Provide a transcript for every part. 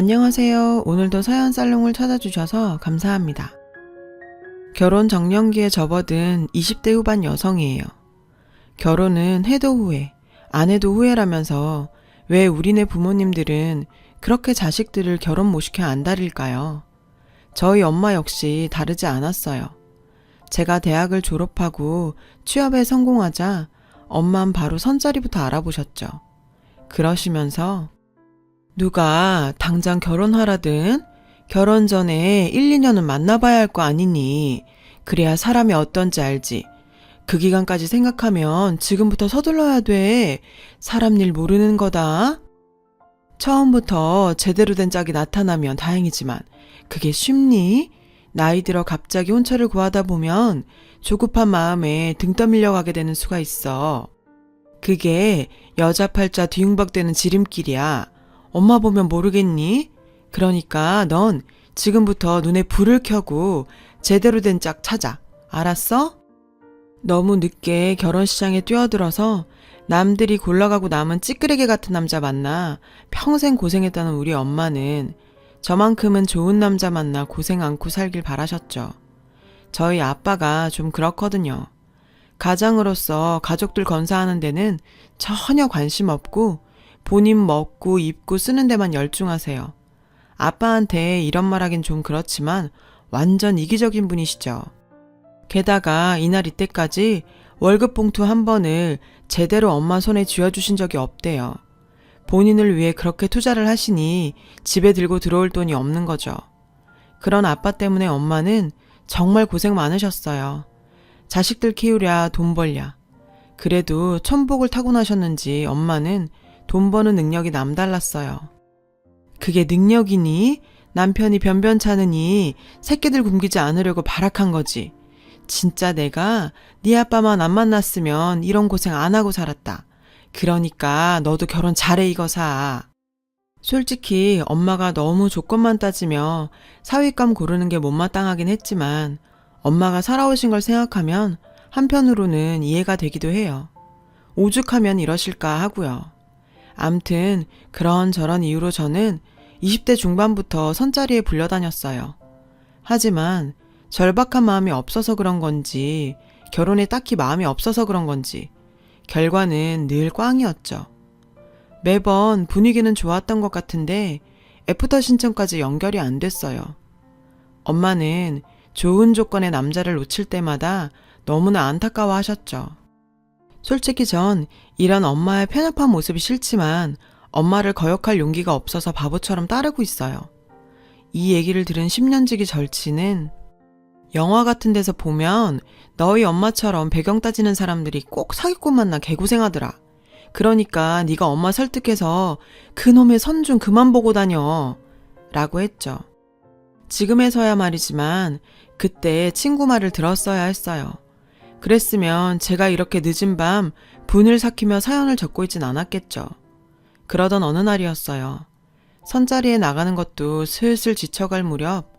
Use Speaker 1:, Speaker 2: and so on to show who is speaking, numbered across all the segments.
Speaker 1: 안녕하세요. 오늘도 서연 살롱을 찾아주셔서 감사합니다. 결혼 정년기에 접어든 20대 후반 여성이에요. 결혼은 해도 후회, 안 해도 후회라면서 왜 우리네 부모님들은 그렇게 자식들을 결혼 못 시켜 안달일까요? 저희 엄마 역시 다르지 않았어요. 제가 대학을 졸업하고 취업에 성공하자 엄만 바로 선자리부터 알아보셨죠. 그러시면서 누가 당장 결혼하라든 결혼 전에 1, 2년은 만나봐야 할 거 아니니. 그래야 사람이 어떤지 알지. 그 기간까지 생각하면 지금부터 서둘러야 돼. 사람 일 모르는 거다. 처음부터 제대로 된 짝이 나타나면 다행이지만 그게 쉽니? 나이 들어 갑자기 혼처를 구하다 보면 조급한 마음에 등 떠밀려 가게 되는 수가 있어. 그게 여자 팔자 뒤숭박되는 지름길이야. 엄마 보면 모르겠니? 그러니까 넌 지금부터 눈에 불을 켜고 제대로 된 짝 찾아. 알았어? 너무 늦게 결혼 시장에 뛰어들어서 남들이 골라가고 남은 찌끄레기 같은 남자 만나 평생 고생했다는 우리 엄마는 저만큼은 좋은 남자 만나 고생 않고 살길 바라셨죠. 저희 아빠가 좀 그렇거든요. 가장으로서 가족들 건사하는 데는 전혀 관심 없고 본인 먹고 입고 쓰는 데만 열중하세요. 아빠한테 이런 말 하긴 좀 그렇지만 완전 이기적인 분이시죠. 게다가 이날 이때까지 월급 봉투 한 번을 제대로 엄마 손에 쥐어주신 적이 없대요. 본인을 위해 그렇게 투자를 하시니 집에 들고 들어올 돈이 없는 거죠. 그런 아빠 때문에 엄마는 정말 고생 많으셨어요. 자식들 키우랴 돈 벌랴. 그래도 천복을 타고나셨는지 엄마는 돈 버는 능력이 남달랐어요. 그게 능력이니? 남편이 변변찮으니 새끼들 굶기지 않으려고 발악한 거지. 진짜 내가 네 아빠만 안 만났으면 이런 고생 안 하고 살았다. 그러니까 너도 결혼 잘해 이거사. 솔직히 엄마가 너무 조건만 따지며 사윗감 고르는 게 못마땅하긴 했지만 엄마가 살아오신 걸 생각하면 한편으로는 이해가 되기도 해요. 오죽하면 이러실까 하고요. 암튼 그런저런 이유로 저는 20대 중반부터 선자리에 불려다녔어요. 하지만 절박한 마음이 없어서 그런 건지 결혼에 딱히 마음이 없어서 그런 건지 결과는 늘 꽝이었죠. 매번 분위기는 좋았던 것 같은데 애프터 신청까지 연결이 안 됐어요. 엄마는 좋은 조건의 남자를 놓칠 때마다 너무나 안타까워 하셨죠. 솔직히 전 이런 엄마의 편협한 모습이 싫지만 엄마를 거역할 용기가 없어서 바보처럼 따르고 있어요. 이 얘기를 들은 10년지기 절친은 영화 같은 데서 보면 너희 엄마처럼 배경 따지는 사람들이 꼭 사기꾼 만나 개고생하더라. 그러니까 네가 엄마 설득해서 그놈의 선 좀 그만 보고 다녀. 라고 했죠. 지금에서야 말이지만 그때 친구 말을 들었어야 했어요. 그랬으면 제가 이렇게 늦은 밤 분을 삭히며 사연을 적고 있진 않았겠죠. 그러던 어느 날이었어요. 선자리에 나가는 것도 슬슬 지쳐갈 무렵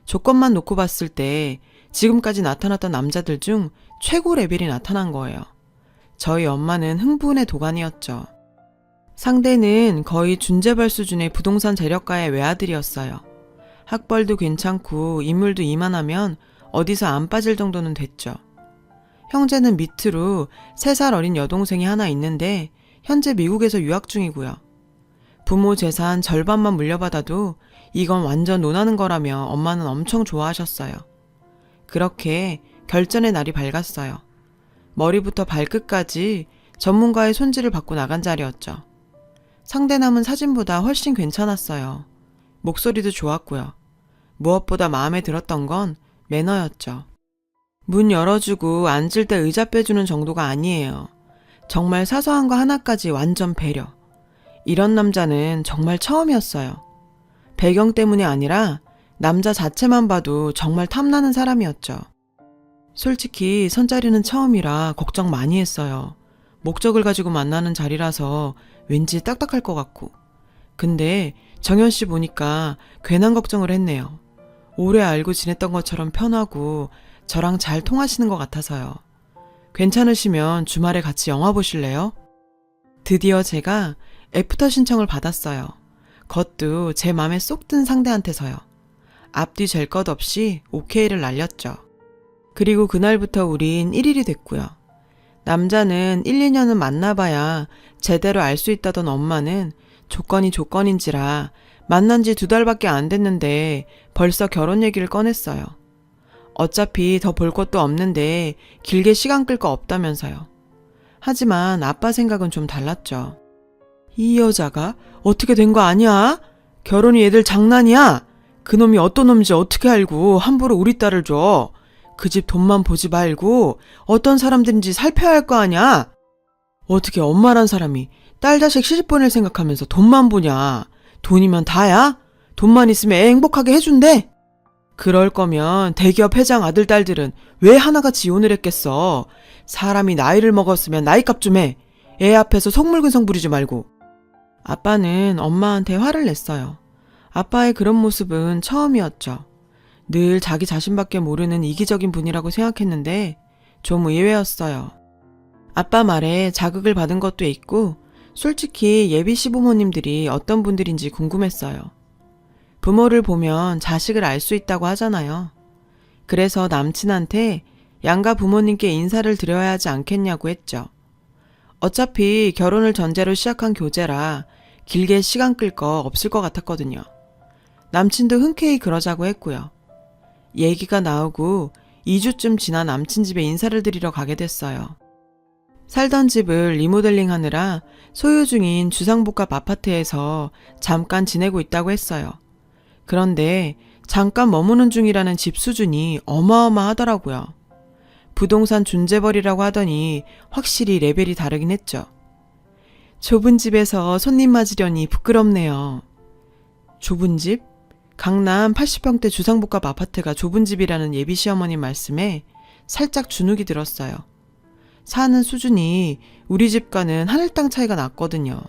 Speaker 1: 조건만 놓고 봤을 때 지금까지 나타났던 남자들 중 최고 레벨이 나타난 거예요. 저희 엄마는 흥분의 도가니였죠. 상대는 거의 준재벌 수준의 부동산 재력가의 외아들이었어요. 학벌도 괜찮고 인물도 이만하면 어디서 안 빠질 정도는 됐죠. 형제는 밑으로 3살 어린 여동생이 하나 있는데 현재 미국에서 유학 중이고요. 부모 재산 절반만 물려받아도 이건 완전 논하는 거라며 엄마는 엄청 좋아하셨어요. 그렇게 결전의 날이 밝았어요. 머리부터 발끝까지 전문가의 손질을 받고 나간 자리였죠. 상대남은 사진보다 훨씬 괜찮았어요. 목소리도 좋았고요. 무엇보다 마음에 들었던 건 매너였죠. 문 열어주고 앉을 때 의자 빼주는 정도가 아니에요. 정말 사소한 거 하나까지 완전 배려. 이런 남자는 정말 처음이었어요. 배경 때문이 아니라 남자 자체만 봐도 정말 탐나는 사람이었죠. 솔직히 선자리는 처음이라 걱정 많이 했어요. 목적을 가지고 만나는 자리라서 왠지 딱딱할 것 같고. 근데 정현 씨 보니까 괜한 걱정을 했네요. 오래 알고 지냈던 것처럼 편하고 저랑 잘 통하시는 것 같아서요. 괜찮으시면 주말에 같이 영화 보실래요? 드디어 제가 애프터 신청을 받았어요. 그것도 제 맘에 쏙 든 상대한테서요. 앞뒤 잴 것 없이 오케이를 날렸죠. 그리고 그날부터 우린 1일이 됐고요. 남자는 1, 2년은 만나봐야 제대로 알 수 있다던 엄마는 조건이 조건인지라 만난 지 2달밖에 안 됐는데 벌써 결혼 얘기를 꺼냈어요. 어차피 더 볼 것도 없는데 길게 시간 끌 거 없다면서요. 하지만 아빠 생각은 좀 달랐죠. 이 여자가 어떻게 된 거 아니야? 결혼이 애들 장난이야? 그놈이 어떤 놈인지 어떻게 알고 함부로 우리 딸을 줘? 그 집 돈만 보지 말고 어떤 사람들인지 살펴야 할 거 아냐? 어떻게 엄마란 사람이 딸 자식 시집 보낼 생각하면서 돈만 보냐? 돈이면 다야? 돈만 있으면 애 행복하게 해준대? 그럴 거면 대기업 회장 아들 딸들은 왜 하나같이 이혼을 했겠어? 사람이 나이를 먹었으면 나이값 좀 해. 애 앞에서 속물근성 부리지 말고. 아빠는 엄마한테 화를 냈어요. 아빠의 그런 모습은 처음이었죠. 늘 자기 자신밖에 모르는 이기적인 분이라고 생각했는데 좀 의외였어요. 아빠 말에 자극을 받은 것도 있고 솔직히 예비 시부모님들이 어떤 분들인지 궁금했어요. 부모를 보면 자식을 알 수 있다고 하잖아요. 그래서 남친한테 양가 부모님께 인사를 드려야 하지 않겠냐고 했죠. 어차피 결혼을 전제로 시작한 교제라 길게 시간 끌 거 없을 것 같았거든요. 남친도 흔쾌히 그러자고 했고요. 얘기가 나오고 2주쯤 지난 남친 집에 인사를 드리러 가게 됐어요. 살던 집을 리모델링 하느라 소유 중인 주상복합 아파트에서 잠깐 지내고 있다고 했어요. 그런데 잠깐 머무는 중이라는 집 수준이 어마어마하더라고요. 부동산 존재벌이라고 하더니 확실히 레벨이 다르긴 했죠. 좁은 집에서 손님 맞으려니 부끄럽네요. 좁은 집? 강남 80평대 주상복합 아파트가 좁은 집이라는 예비 시어머님 말씀에 살짝 주눅이 들었어요. 사는 수준이 우리 집과는 하늘 땅 차이가 났거든요.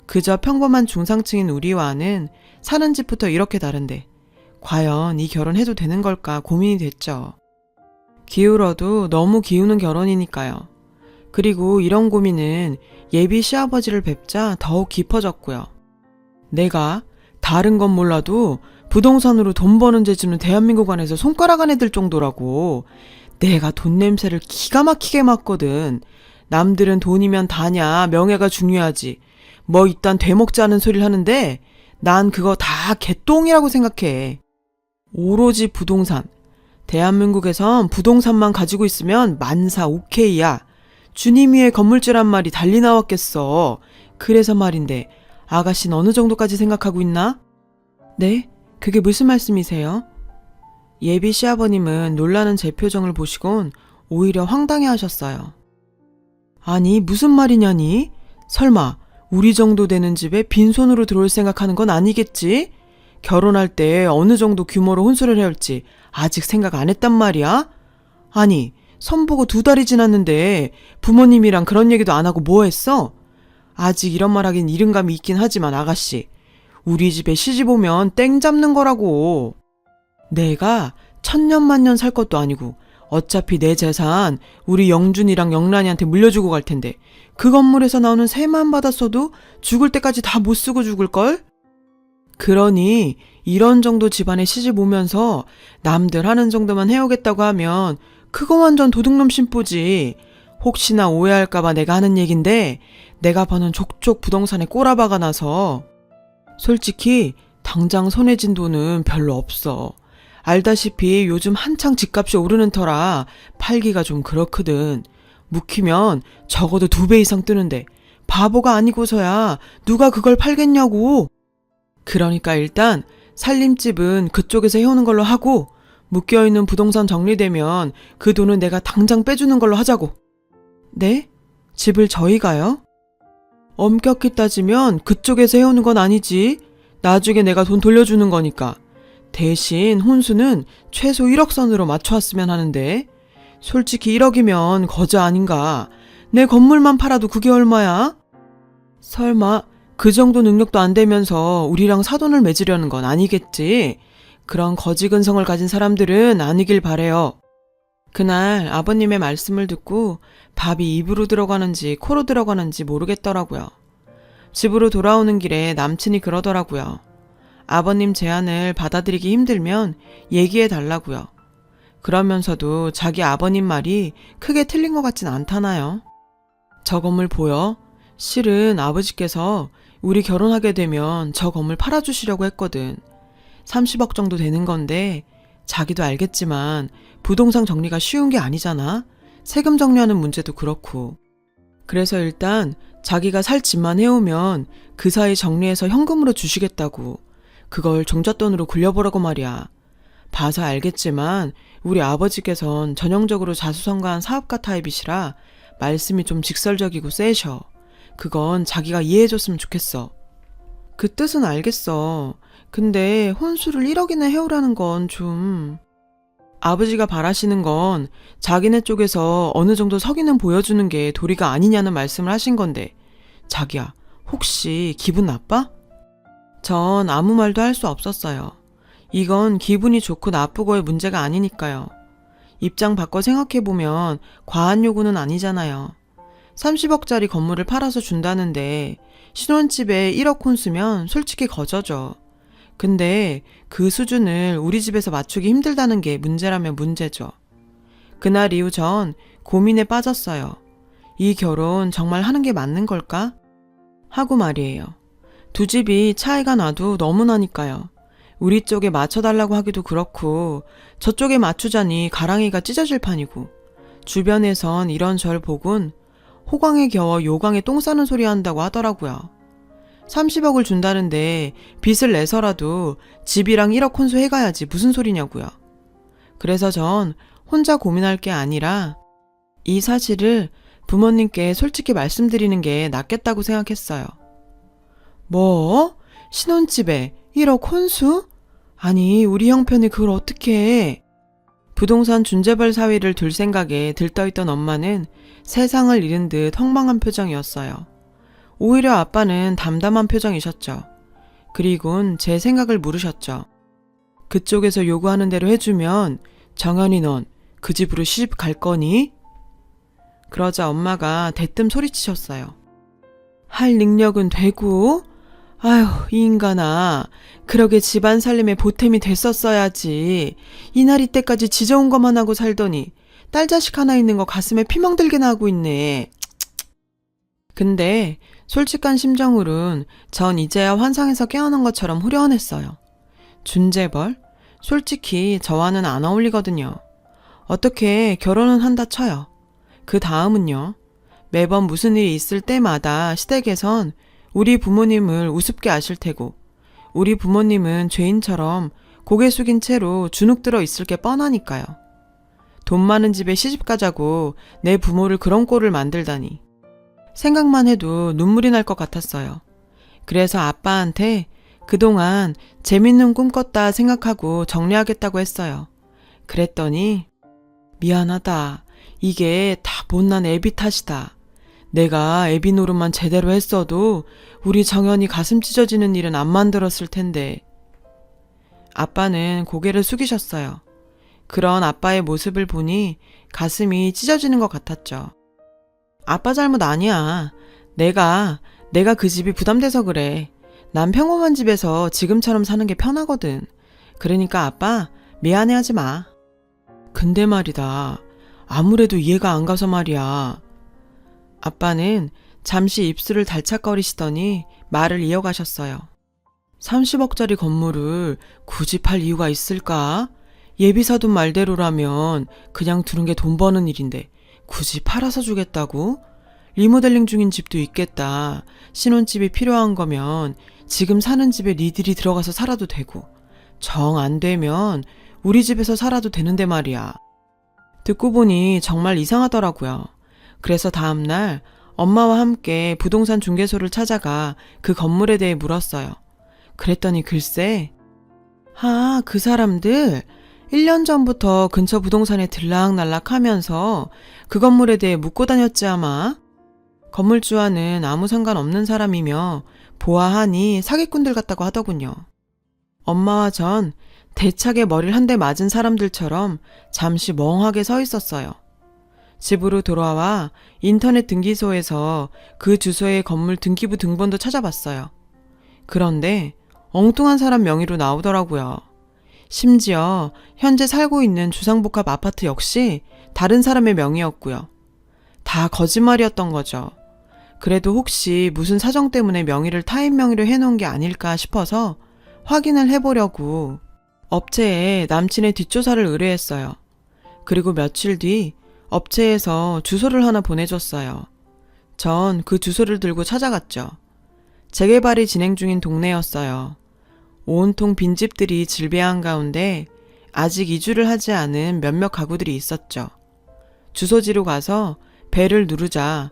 Speaker 1: 그저 평범한 중상층인 우리와는 사는 집부터 이렇게 다른데 과연 이 결혼해도 되는 걸까 고민이 됐죠. 기울어도 너무 기우는 결혼이니까요. 그리고 이런 고민은 예비 시아버지를 뵙자 더욱 깊어졌고요. 내가 다른 건 몰라도 부동산으로 돈 버는 재주는 대한민국 안에서 손가락 안에 들 정도라고. 내가 돈 냄새를 기가 막히게 맡거든. 남들은 돈이면 다냐, 명예가 중요하지. 뭐 이딴 되먹지 않은 소리를 하는데 난 그거 다 개똥이라고 생각해. 오로지 부동산. 대한민국에선 부동산만 가지고 있으면 만사 오케이야. 주님 위에 건물주란 말이 달리 나왔겠어. 그래서 말인데 아가씨는 어느 정도까지 생각하고 있나? 네? 그게 무슨 말씀이세요? 예비 시아버님은 놀라는 제 표정을 보시곤 오히려 황당해 하셨어요. 아니 무슨 말이냐니? 설마 우리 정도 되는 집에 빈손으로 들어올 생각하는 건 아니겠지? 결혼할 때 어느 정도 규모로 혼수를 해야 할지 아직 생각 안 했단 말이야? 아니 선보고 2달이 지났는데 부모님이랑 그런 얘기도 안 하고 뭐 했어? 아직 이런 말 하긴 이른 감이 있긴 하지만 아가씨, 우리 집에 시집 오면 땡 잡는 거라고. 내가 천년만년 살 것도 아니고 어차피 내 재산 우리 영준이랑 영란이한테 물려주고 갈 텐데 그 건물에서 나오는 세만 받았어도 죽을 때까지 다 못 쓰고 죽을걸? 그러니 이런 정도 집안에 시집 오면서 남들 하는 정도만 해오겠다고 하면 그거 완전 도둑놈 심보지. 혹시나 오해할까봐 내가 하는 얘긴데 내가 버는 족족 부동산에 꼬라박아 놔서 솔직히 당장 손에 쥔 돈은 별로 없어. 알다시피 요즘 한창 집값이 오르는 터라 팔기가 좀 그렇거든. 묵히면 적어도 2배 이상 뜨는데 바보가 아니고서야 누가 그걸 팔겠냐고. 그러니까 일단 살림집은 그쪽에서 해오는 걸로 하고 묶여있는 부동산 정리되면 그 돈은 내가 당장 빼주는 걸로 하자고. 네? 집을 저희가요? 엄격히 따지면 그쪽에서 해오는 건 아니지. 나중에 내가 돈 돌려주는 거니까. 대신 혼수는 최소 1억 선으로 맞춰왔으면 하는데 솔직히 1억이면 거저 아닌가. 내 건물만 팔아도 그게 얼마야? 설마 그 정도 능력도 안 되면서 우리랑 사돈을 맺으려는 건 아니겠지. 그런 거지 근성을 가진 사람들은 아니길 바래요. 그날 아버님의 말씀을 듣고 밥이 입으로 들어가는지 코로 들어가는지 모르겠더라고요. 집으로 돌아오는 길에 남친이 그러더라고요. 아버님 제안을 받아들이기 힘들면 얘기해 달라고요. 그러면서도 자기 아버님 말이 크게 틀린 것 같진 않다나요? 저 건물 보여? 실은 아버지께서 우리 결혼하게 되면 저 건물 팔아주시려고 했거든. 30억 정도 되는 건데 자기도 알겠지만 부동산 정리가 쉬운 게 아니잖아. 세금 정리하는 문제도 그렇고. 그래서 일단 자기가 살 집만 해오면 그 사이 정리해서 현금으로 주시겠다고. 그걸 종잣돈으로 굴려보라고 말이야. 봐서 알겠지만 우리 아버지께선 전형적으로 자수성가한 사업가 타입이시라 말씀이 좀 직설적이고 세셔. 그건 자기가 이해해줬으면 좋겠어. 그 뜻은 알겠어. 근데 혼수를 1억이나 해오라는 건 좀... 아버지가 바라시는 건 자기네 쪽에서 어느 정도 석유는 보여주는 게 도리가 아니냐는 말씀을 하신 건데 자기야, 혹시 기분 나빠? 전 아무 말도 할 수 없었어요. 이건 기분이 좋고 나쁘고의 문제가 아니니까요. 입장 바꿔 생각해보면 과한 요구는 아니잖아요. 30억짜리 건물을 팔아서 준다는데 신혼집에 1억 혼수면 솔직히 거저죠. 근데 그 수준을 우리 집에서 맞추기 힘들다는 게 문제라면 문제죠. 그날 이후 전 고민에 빠졌어요. 이 결혼 정말 하는 게 맞는 걸까? 하고 말이에요. 두 집이 차이가 나도 너무 나니까요. 우리 쪽에 맞춰달라고 하기도 그렇고 저쪽에 맞추자니 가랑이가 찢어질 판이고 주변에선 이런 절 보곤 호강에 겨워 요강에 똥 싸는 소리 한다고 하더라고요. 30억을 준다는데 빚을 내서라도 집이랑 1억 혼수 해가야지 무슨 소리냐고요. 그래서 전 혼자 고민할 게 아니라 이 사실을 부모님께 솔직히 말씀드리는 게 낫겠다고 생각했어요. 뭐? 신혼집에 1억 혼수? 아니 우리 형편이 그걸 어떻게 해? 부동산 준재벌 사위를 둘 생각에 들떠있던 엄마는 세상을 잃은 듯 허망한 표정이었어요. 오히려 아빠는 담담한 표정이셨죠. 그리곤 제 생각을 물으셨죠. 그쪽에서 요구하는 대로 해주면 정연이 넌 그 집으로 시집 갈 거니? 그러자 엄마가 대뜸 소리치셨어요. 할 능력은 되고? 아휴, 이 인간아. 그러게 집안 살림에 보탬이 됐었어야지. 이날 이때까지 지져온 것만 하고 살더니 딸 자식 하나 있는 거 가슴에 피멍들게나 하고 있네. 근데 솔직한 심정으론 전 이제야 환상에서 깨어난 것처럼 후련했어요. 준재벌? 솔직히 저와는 안 어울리거든요. 어떻게 결혼은 한다 쳐요. 그 다음은요. 매번 무슨 일이 있을 때마다 시댁에선 우리 부모님을 우습게 아실 테고 우리 부모님은 죄인처럼 고개 숙인 채로 주눅 들어 있을 게 뻔하니까요. 돈 많은 집에 시집 가자고 내 부모를 그런 꼴을 만들다니. 생각만 해도 눈물이 날 것 같았어요. 그래서 아빠한테 그동안 재밌는 꿈 꿨다 생각하고 정리하겠다고 했어요. 그랬더니 미안하다. 이게 다 못난 애비 탓이다. 내가 애비 노릇만 제대로 했어도 우리 정연이 가슴 찢어지는 일은 안 만들었을 텐데. 아빠는 고개를 숙이셨어요. 그런 아빠의 모습을 보니 가슴이 찢어지는 것 같았죠. 아빠 잘못 아니야. 내가 그 집이 부담돼서 그래. 난 평범한 집에서 지금처럼 사는 게 편하거든. 그러니까 아빠 미안해하지 마. 근데 말이다. 아무래도 이해가 안 가서 말이야. 아빠는 잠시 입술을 달착거리시더니 말을 이어가셨어요. 30억짜리 건물을 굳이 팔 이유가 있을까? 예비사돈 말대로라면 그냥 두는 게 돈 버는 일인데 굳이 팔아서 주겠다고? 리모델링 중인 집도 있겠다. 신혼집이 필요한 거면 지금 사는 집에 니들이 들어가서 살아도 되고 정 안 되면 우리 집에서 살아도 되는데 말이야. 듣고 보니 정말 이상하더라고요. 그래서 다음날 엄마와 함께 부동산 중개소를 찾아가 그 건물에 대해 물었어요. 그랬더니 글쎄, 그 사람들 1년 전부터 근처 부동산에 들락날락 하면서 그 건물에 대해 묻고 다녔지 아마. 건물주와는 아무 상관없는 사람이며 보아하니 사기꾼들 같다고 하더군요. 엄마와 전 대차게 머리를 한 대 맞은 사람들처럼 잠시 멍하게 서 있었어요. 집으로 돌아와 인터넷 등기소에서 그 주소의 건물 등기부 등본도 찾아봤어요. 그런데 엉뚱한 사람 명의로 나오더라고요. 심지어 현재 살고 있는 주상복합 아파트 역시 다른 사람의 명의였고요. 다 거짓말이었던 거죠. 그래도 혹시 무슨 사정 때문에 명의를 타인 명의로 해놓은 게 아닐까 싶어서 확인을 해보려고 업체에 남친의 뒷조사를 의뢰했어요. 그리고 며칠 뒤 업체에서 주소를 하나 보내줬어요. 전 그 주소를 들고 찾아갔죠. 재개발이 진행 중인 동네였어요. 온통 빈집들이 질비한 가운데 아직 이주를 하지 않은 몇몇 가구들이 있었죠. 주소지로 가서 벨을 누르자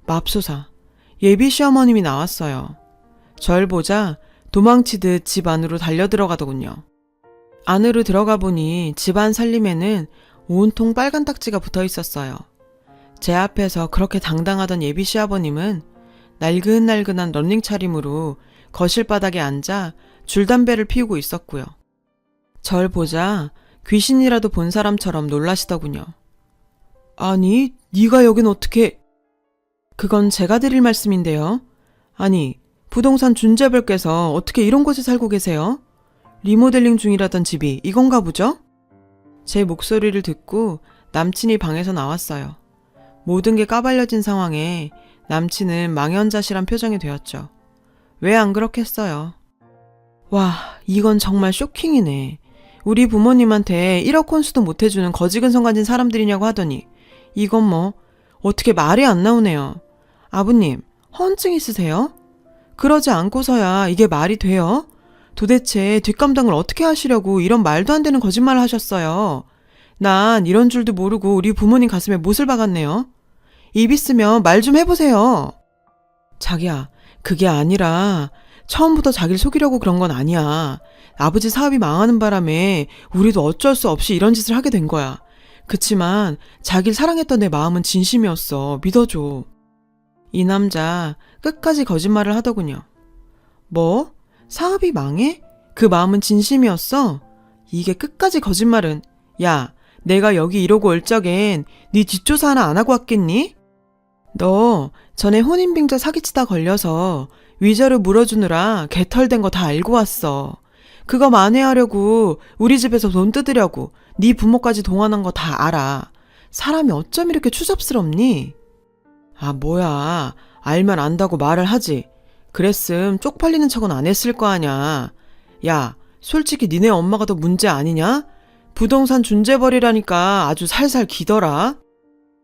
Speaker 1: 맙소사 예비 시어머님이 나왔어요. 절 보자 도망치듯 집 안으로 달려들어가더군요. 안으로 들어가 보니 집안 살림에는 온통 빨간 딱지가 붙어 있었어요. 제 앞에서 그렇게 당당하던 예비 시아버님은 날근날근한 런닝 차림으로 거실 바닥에 앉아 줄담배를 피우고 있었고요. 절 보자 귀신이라도 본 사람처럼 놀라시더군요. 아니, 네가 여긴 어떻게... 그건 제가 드릴 말씀인데요. 아니, 부동산 중개벌께서 어떻게 이런 곳에 살고 계세요? 리모델링 중이라던 집이 이건가 보죠? 제 목소리를 듣고 남친이 방에서 나왔어요. 모든 게 까발려진 상황에 남친은 망연자실한 표정이 되었죠. 왜 안 그렇겠어요? 와, 이건 정말 쇼킹이네. 우리 부모님한테 1억 혼수도 못해주는 거지근성 가진 사람들이냐고 하더니 이건 뭐 어떻게 말이 안 나오네요. 아버님, 허언증 있으세요? 그러지 않고서야 이게 말이 돼요? 도대체 뒷감당을 어떻게 하시려고 이런 말도 안 되는 거짓말을 하셨어요. 난 이런 줄도 모르고 우리 부모님 가슴에 못을 박았네요. 입 있으면 말 좀 해보세요. 자기야, 그게 아니라 처음부터 자기를 속이려고 그런 건 아니야. 아버지 사업이 망하는 바람에 우리도 어쩔 수 없이 이런 짓을 하게 된 거야. 그치만 자기를 사랑했던 내 마음은 진심이었어. 믿어줘. 이 남자 끝까지 거짓말을 하더군요. 뭐? 사업이 망해? 그 마음은 진심이었어? 이게 끝까지 거짓말은. 야, 내가 여기 이러고 올 적엔 네 뒷조사 하나 안 하고 왔겠니? 너 전에 혼인빙자 사기치다 걸려서 위자료 물어주느라 개털된 거 다 알고 왔어. 그거 만회하려고 우리 집에서 돈 뜯으려고 네 부모까지 동원한 거 다 알아. 사람이 어쩜 이렇게 추잡스럽니? 아, 뭐야. 알면 안다고 말을 하지. 그랬음 쪽팔리는 척은 안 했을 거 아냐. 야, 솔직히 니네 엄마가 더 문제 아니냐? 부동산 중재벌이라니까 아주 살살 기더라.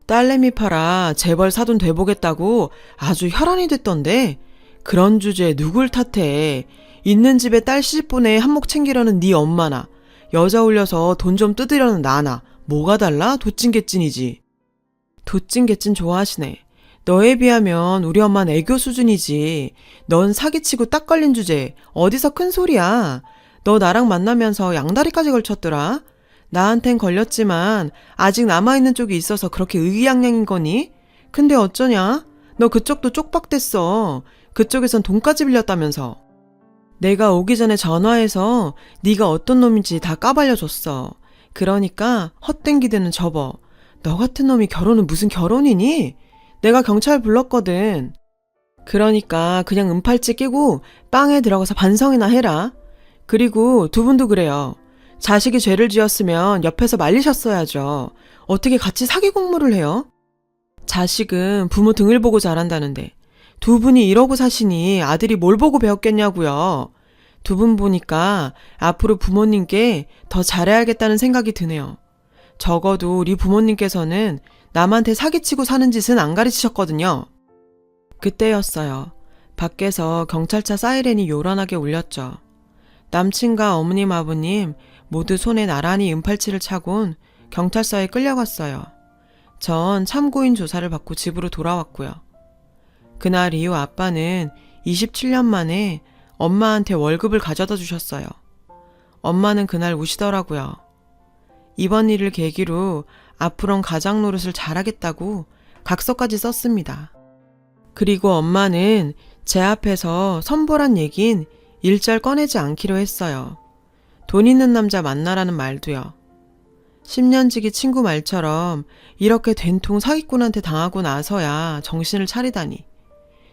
Speaker 1: 딸내미 팔아 재벌 사돈 돼보겠다고 아주 혈안이 됐던데 그런 주제에 누굴 탓해. 있는 집에 딸 시집보내 한몫 챙기려는 네 엄마나 여자 올려서 돈 좀 뜯으려는 나나 뭐가 달라? 도찐개찐이지. 도찐개찐 좋아하시네. 너에 비하면 우리 엄마는 애교 수준이지. 넌 사기치고 딱 걸린 주제 어디서 큰 소리야. 너 나랑 만나면서 양다리까지 걸쳤더라. 나한텐 걸렸지만 아직 남아있는 쪽이 있어서 그렇게 의기양양인 거니? 근데 어쩌냐? 너 그쪽도 쪽박됐어. 그쪽에선 돈까지 빌렸다면서. 내가 오기 전에 전화해서 네가 어떤 놈인지 다 까발려줬어. 그러니까 헛된 기대는 접어. 너 같은 놈이 결혼은 무슨 결혼이니? 내가 경찰 불렀거든. 그러니까 그냥 은팔찌 끼고 빵에 들어가서 반성이나 해라. 그리고 두 분도 그래요. 자식이 죄를 지었으면 옆에서 말리셨어야죠. 어떻게 같이 사기 공모를 해요? 자식은 부모 등을 보고 자란다는데 두 분이 이러고 사시니 아들이 뭘 보고 배웠겠냐고요. 두 분 보니까 앞으로 부모님께 더 잘해야겠다는 생각이 드네요. 적어도 우리 부모님께서는 남한테 사기치고 사는 짓은 안 가르치셨거든요. 그때였어요. 밖에서 경찰차 사이렌이 요란하게 울렸죠. 남친과 어머님 아버님 모두 손에 나란히 은팔찌를 차곤 경찰서에 끌려갔어요. 전 참고인 조사를 받고 집으로 돌아왔고요. 그날 이후 아빠는 27년 만에 엄마한테 월급을 가져다 주셨어요. 엄마는 그날 우시더라고요. 이번 일을 계기로 앞으론 가장 노릇을 잘하겠다고 각서까지 썼습니다. 그리고 엄마는 제 앞에서 선보란 얘긴 일절 꺼내지 않기로 했어요. 돈 있는 남자 만나라는 말도요. 10년지기 친구 말처럼 이렇게 된통 사기꾼한테 당하고 나서야 정신을 차리다니.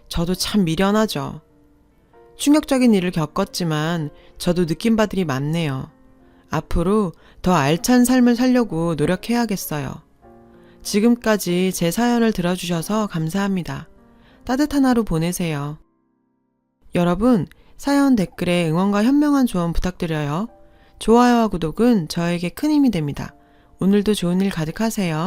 Speaker 1: 저도 참 미련하죠. 충격적인 일을 겪었지만 저도 느낀 바들이 많네요. 앞으로 더 알찬 삶을 살려고 노력해야겠어요. 지금까지 제 사연을 들어주셔서 감사합니다. 따뜻한 하루 보내세요. 여러분, 사연 댓글에 응원과 현명한 조언 부탁드려요. 좋아요와 구독은 저에게 큰 힘이 됩니다. 오늘도 좋은 일 가득하세요.